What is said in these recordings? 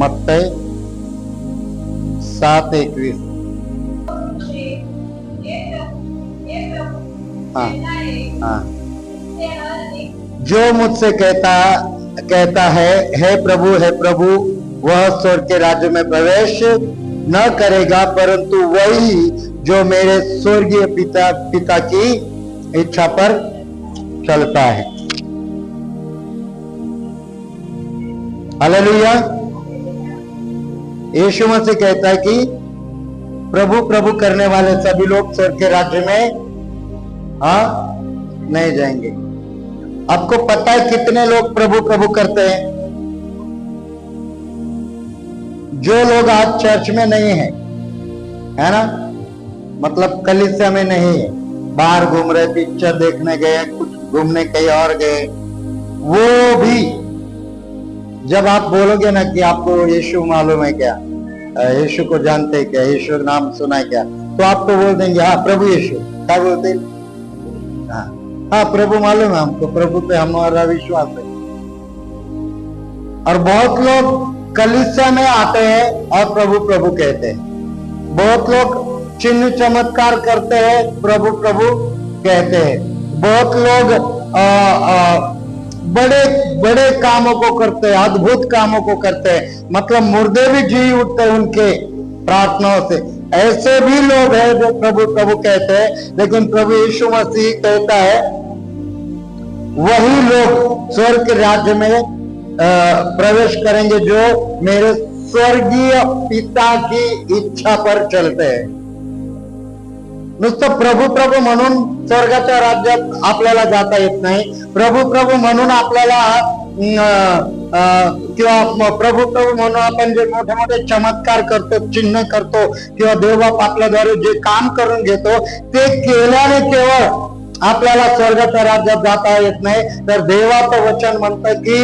मत्तई 7:21। हाँ हाँ, जो मुझसे कहता है हे प्रभु वह स्वर्ग के राज्य में प्रवेश न करेगा, परंतु वही जो मेरे स्वर्गीय पिता की इच्छा पर चलता है। हालेलुया। यीशु मसीह कहता है कि प्रभु प्रभु करने वाले सभी लोग स्वर्ग के राज्य में नहीं जाएंगे। आपको पता है कितने लोग प्रभु प्रभु करते हैं? जो लोग आज चर्च में नहीं है ना, मतलब कलीसिया में नहीं है, बाहर घूम रहे, पिक्चर देखने गए, कुछ घूमने कहीं और गए, वो भी जब आप बोलोगे ना कि आपको यीशु मालूम है क्या, यीशु को जानते हैं क्या, यीशु नाम सुना है क्या, तो आपको बोल देंगे हाँ प्रभु यीशु। क्या बोलते? हाँ प्रभु मालूम है हमको, प्रभु पे हमारा विश्वास है। और बहुत लोग कलीसिया में आते हैं और प्रभु प्रभु कहते हैं। बहुत लोग चिन्ह चमत्कार करते हैं, प्रभु प्रभु कहते हैं। बहुत लोग बड़े बड़े कामों को करते हैं, अद्भुत कामों को करते हैं, मतलब मुर्दे भी जी उठते हैं उनके प्रार्थनाओं से। ऐसे भी लोग हैं जो प्रभु प्रभु कहते हैं, लेकिन प्रभु यीशु मसीह कहता है वही लोग स्वर्ग के राज्य में प्रवेश करेंगे जो मेरे स्वर्गीय पिता की इच्छा पर चलते हैं। नुसतं प्रभु प्रभू म्हणून स्वर्गाच्या राज्यात आपल्याला जाता येत नाही। प्रभु प्रभू म्हणून आपल्याला किंवा प्रभु प्रभू म्हणून आपण जे मोठे मोठे चमत्कार करतो, चिन्ह करतो किंवा देवबाप आपल्याद्वारे जे काम करून घेतो, ते केल्याने केवळ आपल्याला स्वर्गाच्या राज्यात जाता येत नाही, तर देवाचं वचन म्हणतं की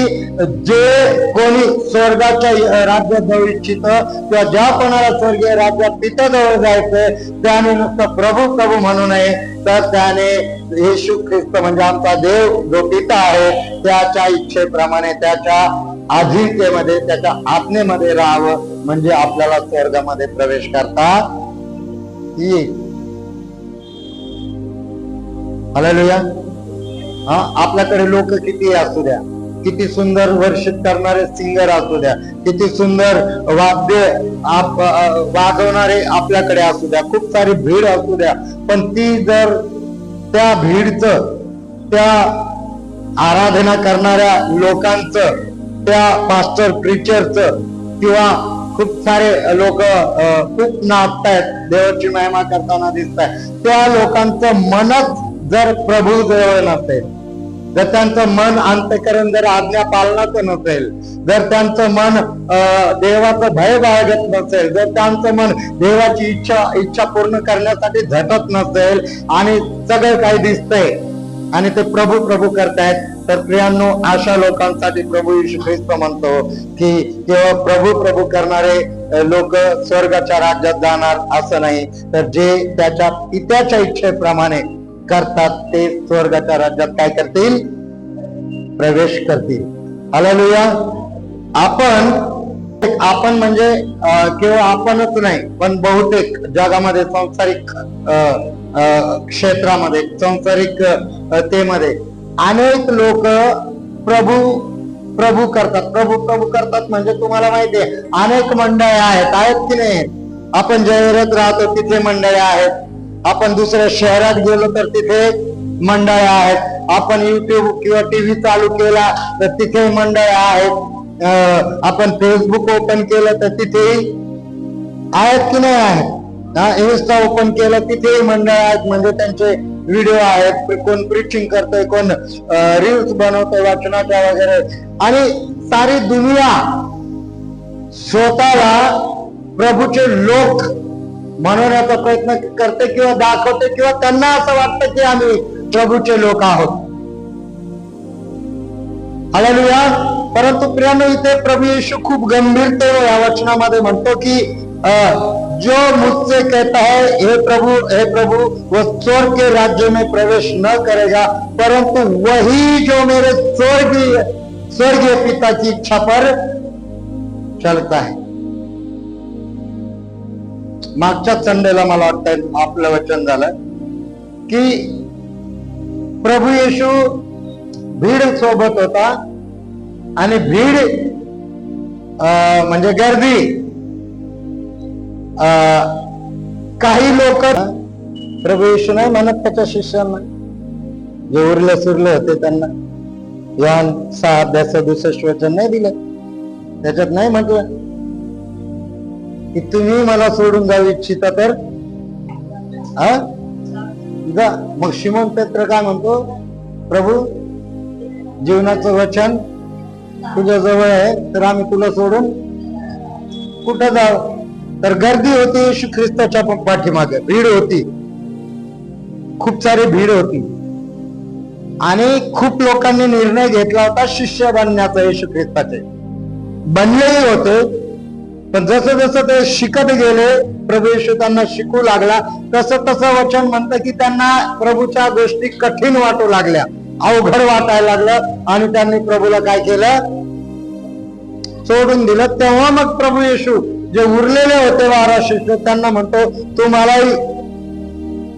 जे कोणी स्वर्गाच्या राज्यात जाऊ इच्छित किंवा ज्या कोणाला स्वर्गीय राज्यात पित्याजवळ जायचंय त्याने नुसतं प्रभू प्रभू म्हणू नये, तर त्याने येशू ख्रिस्त म्हणजे आमचा देव जो पिता आहे त्याच्या इच्छेप्रमाणे, त्याच्या अधीनतेमध्ये, त्याच्या आज्ञेमध्ये राहावं, म्हणजे आपल्याला स्वर्गामध्ये प्रवेश करता येईल। हालेलुया। आपल्याकडे लोक किती असू द्या, किती सुंदर वर्शिप करणारे सिंगर असू द्या, किती सुंदर वाद्य वाजवणारे आपल्याकडे असू द्या, खूप सारी भीड असू द्या, पण ती जर त्या भीडचं, त्या आराधना करणाऱ्या लोकांचं, त्या पास्टर प्रीचरचं किंवा खूप सारे लोक खूप नाचतायत, देवाची महिमा करताना दिसतायत, त्या लोकांचं मनच जर प्रभू जवळ नसेल, जर त्यांचं मन अंतःकरण जर आज्ञा पालनाचं नसेल, जर त्यांचं मन देवाचं भय बाळगत नसेल, जर त्यांचं मन देवाची इच्छा पूर्ण करण्यासाठी झटत नसेल आणि सगळं काही दिसतंय आणि ते प्रभू प्रभू करतायत, तर प्रियांनो अशा लोकांसाठी प्रभू येशू ख्रिस्त म्हणतो की केवळ प्रभू प्रभू करणारे लोक स्वर्गाच्या राज्यात जाणार असं नाही, तर जे त्याच्या पित्याच्या इच्छेप्रमाणे करतात ते स्वर्गाच्या राज्यात काय करतील? प्रवेश करतील। हालेलुया। आपण म्हणजे केवळ आपणच नाही, पण बहुतेक जगामध्ये सांसारिक क्षेत्रामध्ये, सांसारिकतेमध्ये अनेक लोक प्रभू प्रभू करतात म्हणजे तुम्हाला माहिती आहे अनेक मंडळी आहेत की नाही? आपण जयरत राहतो तिथे मंडळी आहेत, आपण दुसऱ्या शहरात गेलो तर तिथे मंडळ आहेत, आपण युट्यूब किंवा टीव्ही चालू केला तर तिथे मंडळ आहेत, आपण फेसबुक ओपन केलं तर तिथेही आहेत की नाही आहेत, इन्स्टा ओपन केलं तिथेही मंडळ आहेत, म्हणजे त्यांचे व्हिडिओ आहेत, कोण प्रीचिंग करतोय, कोण रील्स बनवतोय वाचनाच्या वगैरे, आणि सारी दुनिया स्वतःला प्रभूचे लोक म्हणण्याचा प्रयत्न करते किंवा दाखवते, किंवा त्यांना असं वाटतं की आम्ही प्रभूचे लोक आहोत। हालेलुया। परंतु प्रियांनो, इथे प्रभू येशू खूप गंभीरतेने या वचनामध्ये म्हणतो की जो मुझसे कहता है हे प्रभु वो स्वर्ग के राज्य में प्रवेश न करेगा, परंतु वही जो मेरे स्वर्गीय पिता की इच्छा पर चलता है. मागच्या संडेला मला वाटतं आपलं वचन झालं की प्रभू येशू भीड सोबत होता आणि भीड म्हणजे गर्दी, काही लोक प्रभू येशू नाही म्हणत त्याच्या शिष्यांना, जे उरले सुरले होते त्यांना योहान 6:67 वचन नाही दिलं. त्याच्यात नाही म्हटलं की तुम्ही मला सोडून जाऊ इच्छिता तर जा. मग शिमोन पेत्र काय म्हणतो, प्रभू जीवनाचं वचन तुझ्या जवळ आहे तर आम्ही तुला सोडून कुठं जाऊ. तर गर्दी होती येशू ख्रिस्ताच्या पाठीमागे, भीड होती, खूप सारी भीड होती आणि खूप लोकांनी निर्णय घेतला होता शिष्य बनण्याचा. येशू ख्रिस्ताचे बनलेही होते, पण जसं जसं ते शिकत गेले, प्रभू येशू त्यांना शिकू लागला, तसं तसं वचन म्हणतं की त्यांना प्रभूच्या गोष्टी कठीण वाटू लागल्या, अवघड वाटायला लागलं आणि त्यांनी प्रभूला काय केलं, सोडून दिलं. तेव्हा मग प्रभू येशू जे उरलेले होते 12 शिष्य त्यांना म्हणतो, तुम्हालाही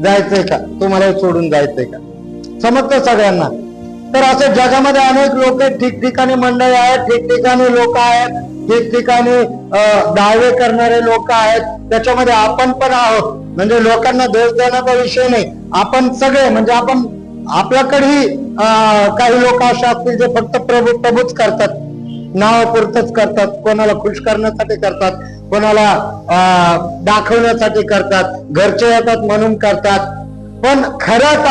जायचंय का, तुम्हालाही सोडून जायचंय का. समजतं सगळ्यांना. तर असे जगामध्ये अनेक लोक, ठिकठिकाणी मंडळी आहेत, ठिकठिकाणी लोक आहेत, ठिकठिकाणी दावे करणारे लोक आहेत, त्याच्यामध्ये आपण पण आहोत. म्हणजे लोकांना दोष देण्याचा विषय नाही, आपण सगळे, म्हणजे आपण आपल्याकडेही काही लोक असे असतील जे फक्त प्रभूच करतात, नावापुरतच करतात, कोणाला खुश करण्यासाठी करतात, कोणाला दाखवण्यासाठी करतात, घरचे येतात म्हणून करतात. पण खरंच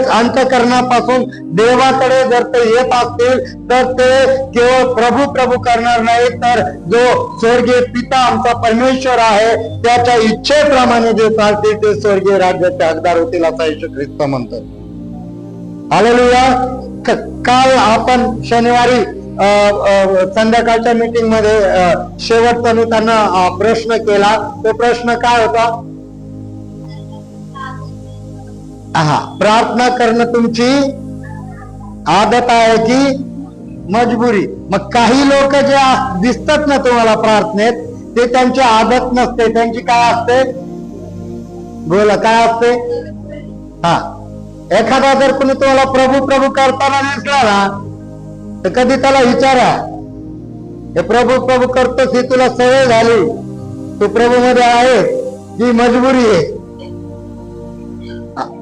अंतकरणापासून देवाकडे जर ते येत असतील तर ते केवळ प्रभू प्रभू करणार नाही, तर जो स्वर्गीय पिता आमचा परमेश्वर आहे त्याच्या इच्छेप्रमाणे जे चालतील ते स्वर्गीय राज्याचे हकदार होतील, असा येशू ख्रिस्त म्हणतो. हालेलुया. काल आपण शनिवारी संध्याकाळच्या मीटिंग मध्ये शेवटचा मी त्यांना प्रश्न केला. तो प्रश्न काय होता, प्रार्थना करणं तुमची आदत आहे की मजबुरी. मग काही लोक जे दिसतात ना तुम्हाला प्रार्थनेत, ते त्यांची आदत नसते, त्यांची काय असते, बोला काय असते. एखादा जर कोणी तुम्हाला प्रभू प्रभू करताना दिसला ना तर कधी त्याला विचारा, हे प्रभू प्रभू करतोस ही तुला सवय झाली, तू प्रभू मध्ये आहे ही मजबुरी आहे.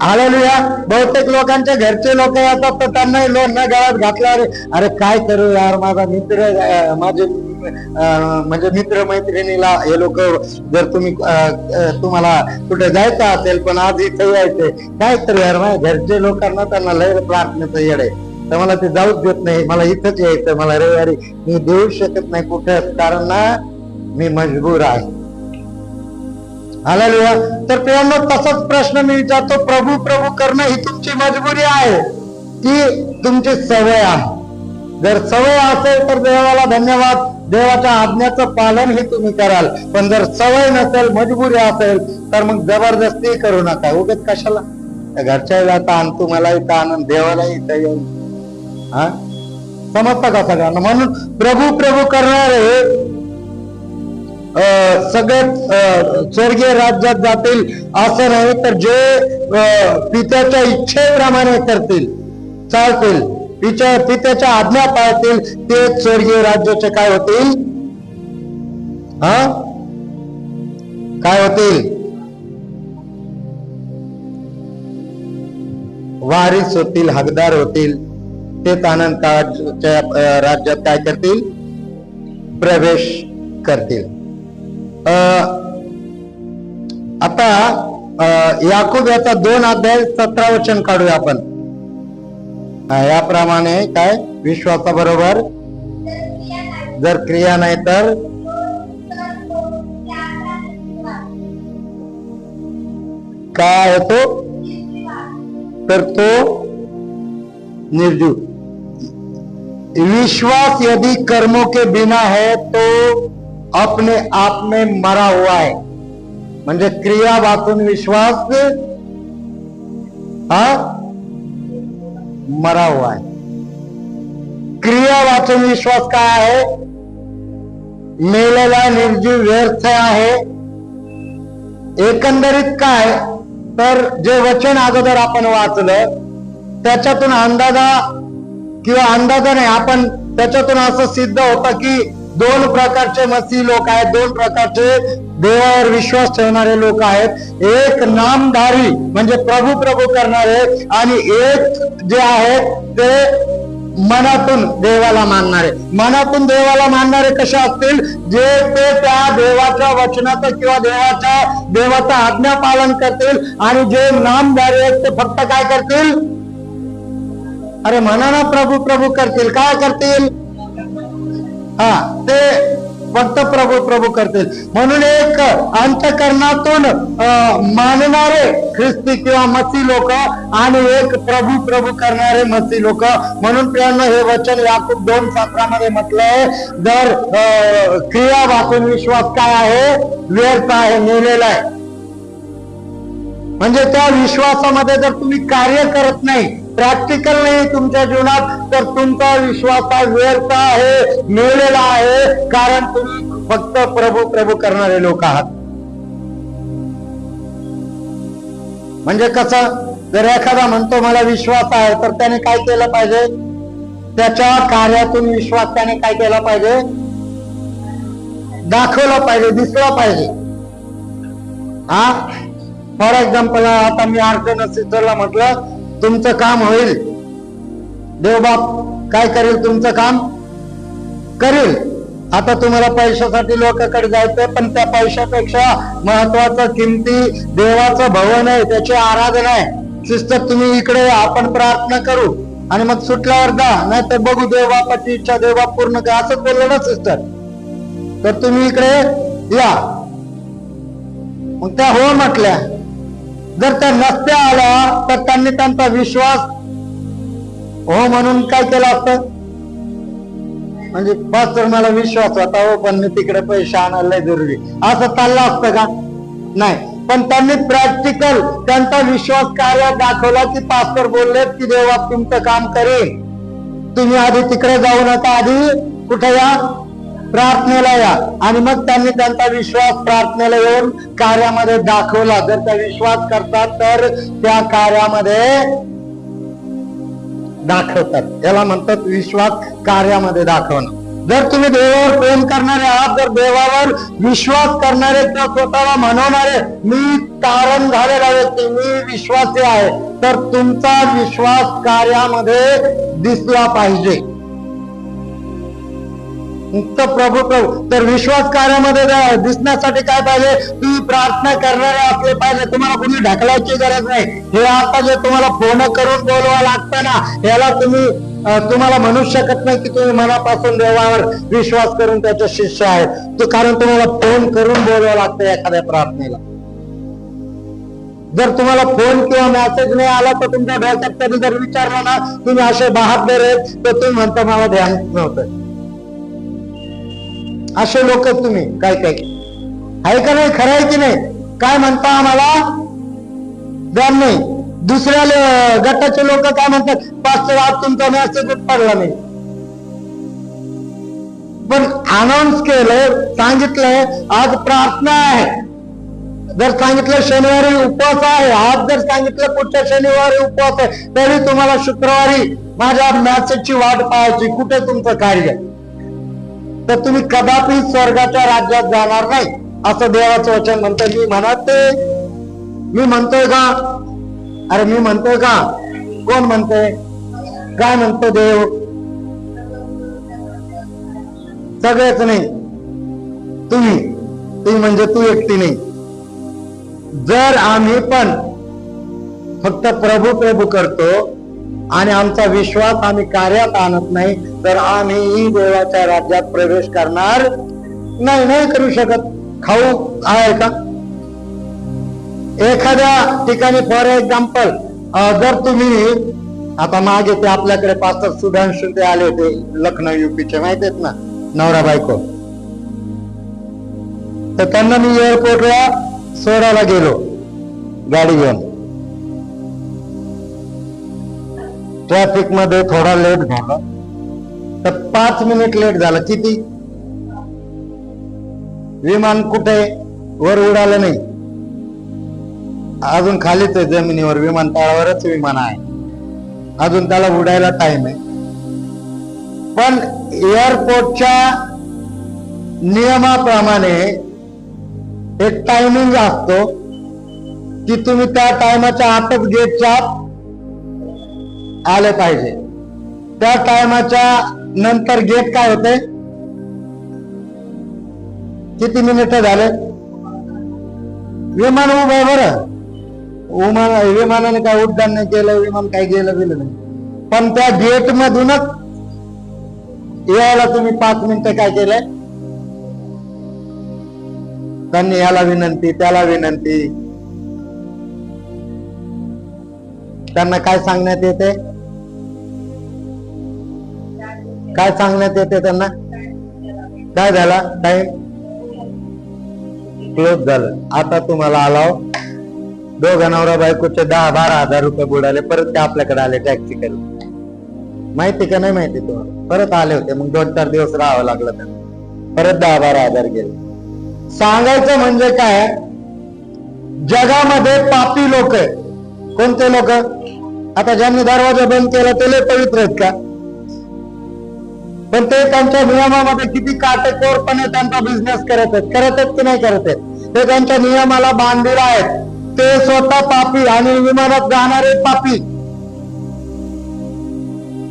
हालेलुया. बहुतेक लोकांच्या घरचे लोक येतात तर त्यांनाही लोन गावात घातल्यावर, अरे काय करू यार, माझा मित्र, माझे म्हणजे मित्र मैत्रिणीला हे लोक, जर तुम्हाला कुठे जायचं असेल पण आज इथे यायचंय, काय करू यार, माझ्या घरचे लोकांना त्यांना लय प्रार्थनेचं येड आहे, तर मला ते जाऊच देत नाही, मला इथंच यायचं, मला रविवारी मी देऊ शकत नाही कुठं, कारण ना मी मजबूर आहे. हालेलुया. तर त्यांना तसाच प्रश्न मी विचारतो, प्रभू प्रभू करणं ही तुमची मजबुरी आहे की तुमची सवय आहे. जर सवय असेल तर देवाला धन्यवाद, देवाच्या आज्ञाचं पालन हे तुम्ही कराल. पण जर सवय नसेल, मजबुरी असेल, तर मग जबरदस्ती करू नका. उगाच कशाला, घरच्या ताण, तुम्हालाही ताण, देवालाही येईल. समजतं का सगळ्यांना. म्हणून प्रभू प्रभू करणारे सगळ्यात स्वर्गीय राज्यात जातील असं नाही, तर जे पित्याच्या इच्छेप्रमाणे करतील, चालतील, पित्याच्या आज्ञा पाळतील, ते स्वर्गीय राज्याचे काय होतील, काय होतील, वारिस होतील, हकदार होतील. तेच आनंद काळाच्या राज्यात काय करतील, प्रवेश करतील. आता याकूब याचा 2 अध्याय 17 वचन काढूया आपण. याप्रमाणे काय, विश्वासाबरोबर जर क्रिया नाही तर काय होतो, तर तो निर्जीव. विश्वास यदि कर्मों के बिना है तो अपने आप में मरा हुआ है. म्हणजे क्रिया वाचून विश्वास मरा हुआ है. क्रिया वाचून विश्वास काय आहे? मेलेला निर्जीव व्यर्थ आहे. एकंदरीत काय तर जे वचन अगोदर आपण वाचलं त्याच्यातून अंदाजा नाही, आपण त्याच्यातून असं सिद्ध होतं की दोन प्रकारचे मसीही लोक आहेत, दोन प्रकारचे देवावर विश्वास ठेवणारे लोक आहेत. एक नामधारी म्हणजे प्रभू प्रभू करणारे, आणि एक जे आहेत ते मनातून देवाला मानणारे. मनातून देवाला मानणारे कसे असतील? जे ते त्या देवाच्या वचनाचं किंवा देवाचा आज्ञा पालन करतील. आणि जे नामधारी आहेत ते फक्त काय करतील? अरे मनानं प्रभू प्रभू करतील. काय करतील? ते फक्त प्रभू प्रभू करतील. म्हणून एक अंतःकरणातून मानणारे ख्रिस्ती किंवा मसीही लोक आणि एक प्रभू प्रभू करणारे मसीही लोक. म्हणून प्रियांनो, हे वचन याकूब 2:17 म्हटलंय, जर क्रिया वाचून विश्वास काय आहे? व्यर्थ आहे, मेलेला आहे. म्हणजे त्या विश्वासामध्ये जर तुम्ही कार्य करत नाही, प्रॅक्टिकल नाही तुमच्या जीवनात, तर तुमचा विश्वास हा व्यर्थ आहे, मेलेला आहे. कारण तुम्ही फक्त प्रभू प्रभू करणारे लोक आहात. म्हणजे कसं? जर एखादा म्हणतो मला विश्वास आहे, तर त्याने काय केलं पाहिजे? त्याच्या कार्यातून विश्वास त्याने काय केला पाहिजे? दाखवला पाहिजे, दिसला पाहिजे. फॉर एक्झाम्पल, आता मी अर्चना सिस्टरला म्हटलं तुमचं काम होईल, देवबाप काय करेल? तुमचं काम करेल. आता तुम्हाला पैशासाठी लोकांकडे जायचंय, पण त्या पैशापेक्षा महत्वाचं किमती देवाचं भवन आहे, त्याची आराधना आहे. सिस्टर तुम्ही इकडे आपण प्रार्थना करू आणि मग सुटल्यावर जा, नाही तर बघू देवबापाची इच्छा देवबाप पूर्ण काय, असं बोललं ना सिस्टर. तर तुम्ही इकडे या. मग त्या हो म्हटल्या. जर त्या नसत्या आल्या तर त्यांनी त्यांचा विश्वास हो म्हणून काय केलं असतं? म्हणजे पास्टर मला विश्वास होता हो, पण मी तिकडे पैसे आणायला जरुरी, असं चाललं असतं का? नाही. पण त्यांनी प्रॅक्टिकल त्यांचा विश्वास कार्य दाखवला की पास्टर बोलले की देवा तुमचं काम करेल, तुम्ही आधी तिकडे जाऊ नका, आधी कुठे या? प्रार्थनेला या. आणि मग त्यांनी त्यांचा विश्वास प्रार्थनेला येऊन कार्यामध्ये दाखवला. जर त्या विश्वास करतात तर त्या कार्यामध्ये दाखवतात. याला म्हणतात विश्वास कार्यामध्ये दाखवणं. जर तुम्ही देवावर प्रेम करणारे आहात, जर देवावर विश्वास करणारे किंवा स्वतःला म्हणवणारे मी तारण झालेला व्यक्ती, मी विश्वासी आहे, तर तुमचा विश्वास कार्यामध्ये दिसला पाहिजे. प्रभू प्रभू तर विश्वास कार्यामध्ये दिसण्यासाठी काय पाहिजे? तुम्ही प्रार्थना करणारे असले पाहिजे. तुम्हाला कोणी ढकलायची गरज नाही. हे आता जे तुम्हाला फोन करून बोलवा लागतं ना, याला तुम्हाला म्हणू शकत नाही की तुम्ही मनापासून देवावर विश्वास करून त्याचे शिष्य आहेत. कारण तुम्हाला फोन करून बोलवावं लागतं एखाद्या प्रार्थनेला. जर तुम्हाला फोन किंवा मेसेज नाही आला तर तुमच्या डोक्यात कधी जर विचारलं ना तुम्ही असे बहादर आहेत, तर तुम्ही म्हणता मला ध्यान नव्हतं. असे लोक तुम्ही काय आहे का नाही? खरं आहे की नाही? काय म्हणता? आम्हाला ध्यान नाही. दुसऱ्या गटाचे लोक काय म्हणतात? पास्टर आज तुमचा मेसेजच पडला नाही. पण अनाऊन्स केलं, सांगितलंय आज प्रार्थना आहे. जर सांगितलं शनिवारी उपवास आहे, आज जर सांगितलं पुढच्या शनिवारी उपवास आहे, तरी तुम्हाला शुक्रवारी माझ्या मेसेजची वाट पाहायची. कुठे तुमचं कार्य? तर तुम्ही कदापि स्वर्गाच्या राज्यात जाणार नाही, असं देवाचं वचन म्हणतं. मी म्हणतोय का? अरे मी म्हणतोय का? कोण म्हणतोय? काय म्हणतो देव? सगळेच नाही. तुम्ही म्हणजे तू एकटी नाही. जर आम्ही पण फक्त प्रभू प्रभू करतो आणि आमचा विश्वास आम्ही कार्यात आणत नाही, तर आम्ही देवाच्या राज्यात प्रवेश करणार नाही करू शकत. खाऊ आहे का? एखाद्या ठिकाणी फॉर एक्झाम्पल, जर तुम्ही आता मागे ते आपल्याकडे पास्टर सुधांशु ते आले होते, लखनौ युपीचे, माहित आहेत ना, नवरा बायको. तर त्यांना मी एअरपोर्टला सोडायला गेलो गाडी घेऊन. ट्रॅफिक मध्ये थोडा लेट झाला. तर 5 मिनिट लेट झालं. किती? विमान कुठे? वर उडालं नाही, अजून खालीच आहे जमिनीवर, विमानतळावरच विमान आहे, अजून त्याला उडायला टाइम आहे. पण एअरपोर्टच्या नियमाप्रमाणे एक टायमिंग असतो की तुम्ही त्या टायमाच्या आतच गेटच्या आत आले पाहिजे. त्या टायमाच्या नंतर गेट काय होते? किती मिनिटं झाले? विमान उभं आहे बरं, विमानाने काय उड्डाण नाही केलं, विमान काही गेलं गेलं नाही, पण त्या गेट मधूनच यायला तुम्ही 5 मिनिटं काय केलंय? त्यांनी याला विनंती, त्याला विनंती. त्यांना काय सांगण्यात येते? काय सांगण्यात येते त्यांना? काय झाला? टाइम क्लोज झालं. आता तुम्हाला आलाव दोघा नवरा बायकोचे 10-12 हजार रुपये बुडाले, परत ते आपल्याकडे आले टॅक्सी करून. माहिती का नाही माहिती तुम्हाला? परत आले होते, मग 2-4 दिवस राहावं लागलं त्यांना, परत 10-12 हजार गेले. सांगायचं म्हणजे काय, जगामध्ये पापी लोक आहे. कोणते लोक? आता ज्यांनी दरवाजा बंद केला ते लय पवित्र आहेत का? पण ते त्यांच्या नियमामध्ये किती काटेकोरपणे त्यांचा बिझनेस करत आहेत की नाही करत आहेत? ते त्यांच्या नियमाला बांधलेले आहेत. ते स्वतः पापी आणि विमानात जाणारे पापी,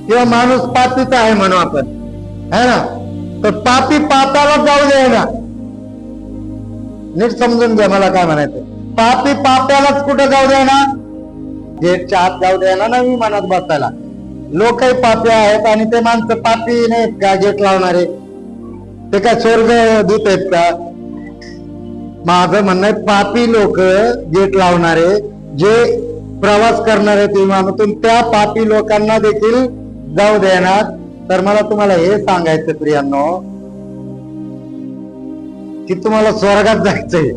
किंवा माणूस पापीच आहे म्हणू आपण, है ना? तर पापी पापाला जाऊ दे ना. नीट समजून घ्या मला काय म्हणायचं. पापी पाप्यालाच कुठे जाऊ दे ना? गेटच्या आत जाऊ दे ना विमानात बसायला. लोकही पापी आहेत आणि ते माणसं पापी नाहीत का गेट लावणारे? ते काय स्वर्ग दूत आहेत का? माझं म्हणणं आहे, पापी लोक गेट लावणारे, जे प्रवास करणारे विमानातून, त्या पापी लोकांना देखील जाऊ देणार. तर मला तुम्हाला हे सांगायचं प्रियांनो, की तुम्हाला स्वर्गात जायचंय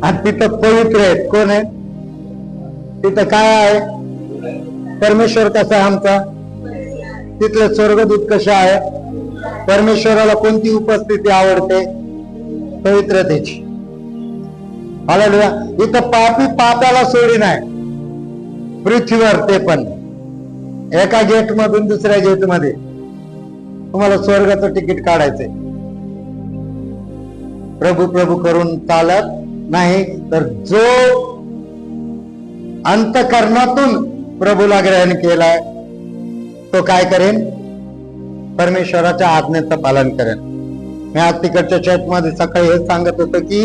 आणि तिथं पवित्र आहेत. कोण आहे तिथं? काय आहे? परमेश्वर कसा आहे आमचा? तिथले स्वर्गदूत कसे आहे? परमेश्वराला कोणती उपस्थिती आवडते? पवित्रतेची. हालेलुया. इथं पापी पापाला सोडी नाही पृथ्वीवर, ते पण एका गेट मधून दुसऱ्या गेट मध्ये. तुम्हाला स्वर्गाचं तिकीट काढायचंय. प्रभू प्रभू करून चालत नाही, तर जो अंतःकरणातून प्रभूला ग्रहण केलाय तो काय करेन? परमेश्वराच्या आज्ञेचं पालन करेन. मी आज तिकडच्या चर्च मध्ये सकाळी हे सांगत होतो की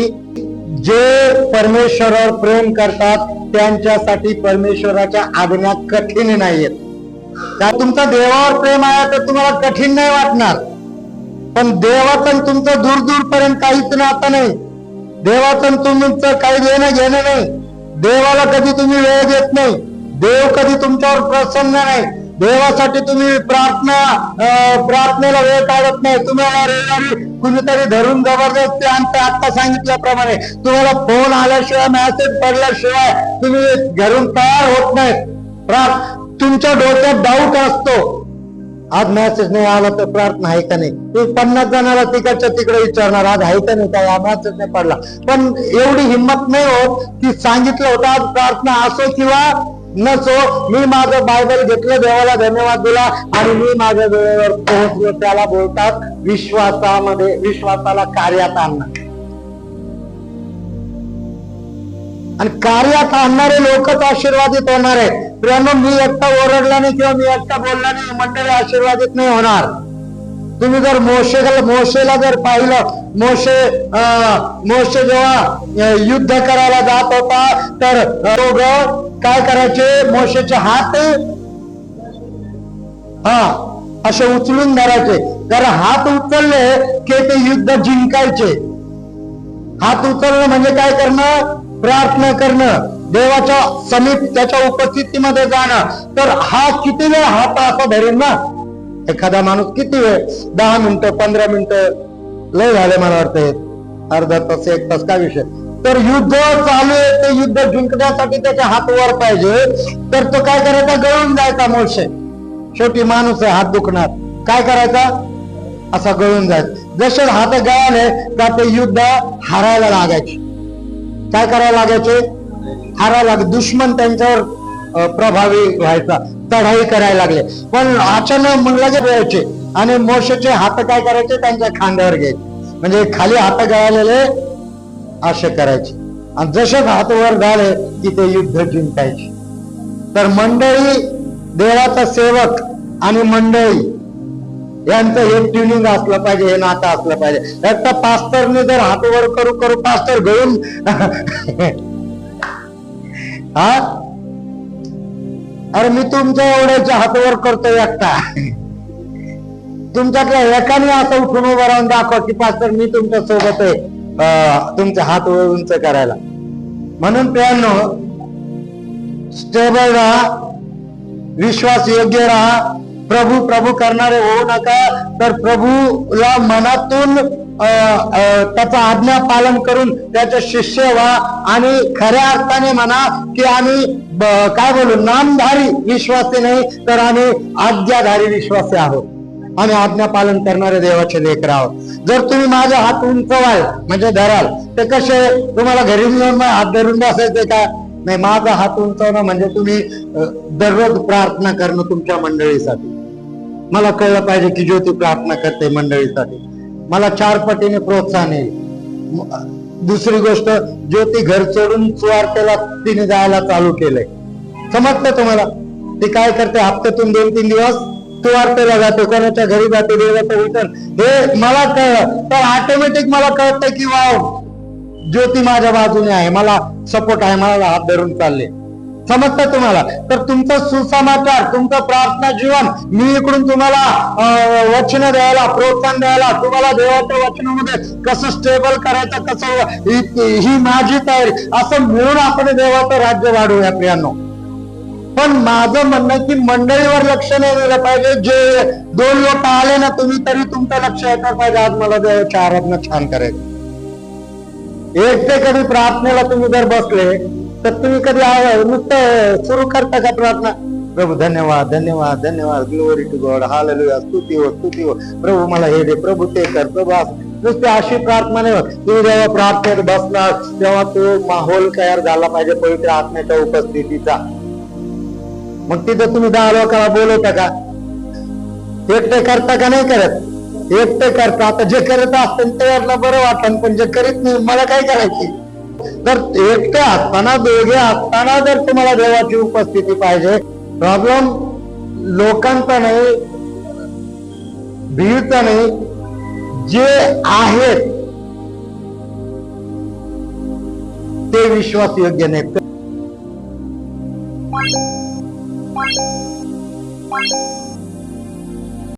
जे परमेश्वरावर प्रेम करतात त्यांच्यासाठी परमेश्वराच्या आज्ञा कठीण नाहीयेत. त्या तुमचं देवावर प्रेम आहे तर तुम्हाला कठीण नाही वाटणार, पण देवाचं तुमचं दूर दूर पर्यंत काहीच नातं नाही. देवाचं तुमचं काही देणं घेणं नाही. देवाला कधी तुम्ही वेळ देत नाही. देव कधी तुमच्यावर प्रसन्न नाही. देवासाठी तुम्ही प्रार्थनेला वेळ काढत नाही. तुम्हाला रविवारी कुणीतरी धरून जबरदस्ती आणते. आता सांगितल्याप्रमाणे तुम्हाला फोन आल्याशिवाय, मेसेज पडल्याशिवाय तुम्ही घरून तयार होत नाहीत. तुमच्या डोक्यात डाऊट असतो, आज मेसेज नाही आला तर प्रार्थना आहे का नाही. तुम्ही 50 जणांना तिकडच्या तिकडे विचारणार, आज आहे का नाही, काय मेसेज नाही पडला. पण एवढी हिंमत नाही होत की सांगितलं होतं आज प्रार्थना असो किंवा नसो, मी माझं बायबल घेतलं, देवाला धन्यवाद दिला आणि मी माझ्या वेळेवर पोहोचलो. त्याला बोलतात विश्वासाला कार्यात आणणं. आणि कार्यात आणणारे लोकच आशीर्वादित होणार आहे. प्रेम मी एकटा ओरडला नाही किंवा मी एकटा बोलला नाही, मंडळी आशीर्वादित नाही होणार. तुम्ही जर मोशेला जर पाहिलं, मोशे जेव्हा युद्ध करायला जात होता तर लोक काय करायचे? मोशेचे हात असे उचलून धरायचे. जर हात उचलले की ते युद्ध जिंकायचे. हात उचलणं म्हणजे काय करणं? प्रार्थना करणं, देवाच्या समीप त्याच्या उपस्थितीमध्ये जाणं. तर हा किती वेळ हात असा धरेल ना? एखादा माणूस किती वेळ? 10 मिनिटं, 15 मिनिटं लय झाले मला वाटतं, अर्धा तास, 1 तास, काय विषय. तर युद्ध चालू आहे, ते युद्ध जिंकण्यासाठी त्याचे हात वर पाहिजे. तर तो काय करायचा? गळून जायचा मोशे. शेवटी माणूस आहे, हात दुखणार, काय करायचा, असा गळून जायचं. जसे हात गळाले का ते युद्ध हारायला लागायचे. काय करायला लागायचे, हारायला लाग. दुश्मन त्यांच्यावर प्रभावी व्हायचा, चढाई करायला लागले. पण अचानक मग लगेच यायचे आणि मोशेचे हात काय करायचे, त्यांच्या खांद्यावर घ्यायचे, म्हणजे खाली हात गळालेले असे करायचे. आणि जसेच हात वर झाले की ते युद्ध जिंकायचे. तर मंडळी, देवाचा सेवक आणि मंडळी यांचं हे ट्युनिंग असलं पाहिजे, हे नातं असलं पाहिजे. एक पास्टरने जर हात वर करू करू पास्टर गळून हा, अरे मी तुमच्या एवढ्याच्या हातवर करतो एकटा, तुमच्यातल्या एकाने असं उठून उभं राहून दाखवा की पास्टर मी तुमच्या सोबत आहे तुमचे हात उंच करायला. म्हणून प्रियांनो, स्टेबल राहा, विश्वास योग्य राहा, प्रभू प्रभू करणारे होऊ नका. तर प्रभूला मनातून त्याचा आज्ञा पालन करून त्याचे शिष्य व्हा. आणि खऱ्या अर्थाने म्हणा की आम्ही काय बोलू, नामधारी विश्वासी नाही, तर आम्ही आज्ञाधारी विश्वासी आहोत. आम्ही आज्ञा पालन करणारे देवाचे लेकर आहोत. जर तुम्ही माझे हात उंचवाल म्हणजे धराल, ते कसे, तुम्हाला घरी मिळून हात धरून बसायचे का? नाही, माझा हात उंचवणं म्हणजे तुम्ही दररोज प्रार्थना करणं तुमच्या मंडळीसाठी. मला कळलं पाहिजे की ज्योती प्रार्थना करते मंडळीसाठी, मला 4 पटीने प्रोत्साहन येईल. दुसरी गोष्ट, ज्योती घर सोडून सुवार्तेला तिने जायला चालू केलंय. समजतं तुम्हाला? ती काय करते, हप्त्यातून 2-3 दिवस सुवार्तेला जाते, कोणाच्या घरी जाते, देवाचं विठ्ठल, हे मला कळलं. तर ऑटोमॅटिक मला कळतं की वाव, ज्योती माझ्या बाजूने आहे, मला सपोर्ट आहे, मला हात धरून चालले. समजतं तुम्हाला? तर तुमचं सुसमाचार, तुमचं प्रार्थना जीवन, मी इकडून तुम्हाला वचन द्यायला, प्रोत्साहन द्यायला, तुम्हाला देवाच्या वचनामध्ये कसं स्टेबल करायचं, कसं, ही माझी तयारी, असं मिळून आपण देवाचं राज्य वाढवूया प्रियांनो. पण माझं म्हणणं की मंडळीवर लक्ष नाही दिलं पाहिजे. जे 2 लोक आले ना तुम्ही, तरी तुमचं लक्ष येतं पाहिजे, आज मला देवाची आराधना छान करायची. एकटे कधी प्रार्थनेला तुम्ही जर बसले तर तुम्ही कधी नुसतं सुरू करता का प्रार्थना? प्रभू धन्यवाद धन्यवाद धन्यवाद, ग्लोरी टू गॉड, हालेलुया, स्तुती हो स्तुती हो, प्रभू मला हे दे, प्रभू ते कर, प्रभू नुसती अशी प्रार्थना नाही होत. तुम्ही जेव्हा प्रार्थनेत बसणार तेव्हा तो माहोल तयार झाला पाहिजे पवित्र आत्म्याच्या उपस्थितीचा. मग तिथं तुम्ही 10 लोकांना बोलवता का? एकटे करता का नाही करत? एकटे करता. आता जे करत असतील त्याला बरं वाटतं, पण जे करीत नाही मला काय करायची? तर एकटे असताना, दोघे असताना जर तुम्हाला देवाची उपस्थिती पाहिजे, प्रॉब्लेम लोकांचा नाही, भीडचा नाही, जे आहेत ते विश्वास योग्य नाहीत.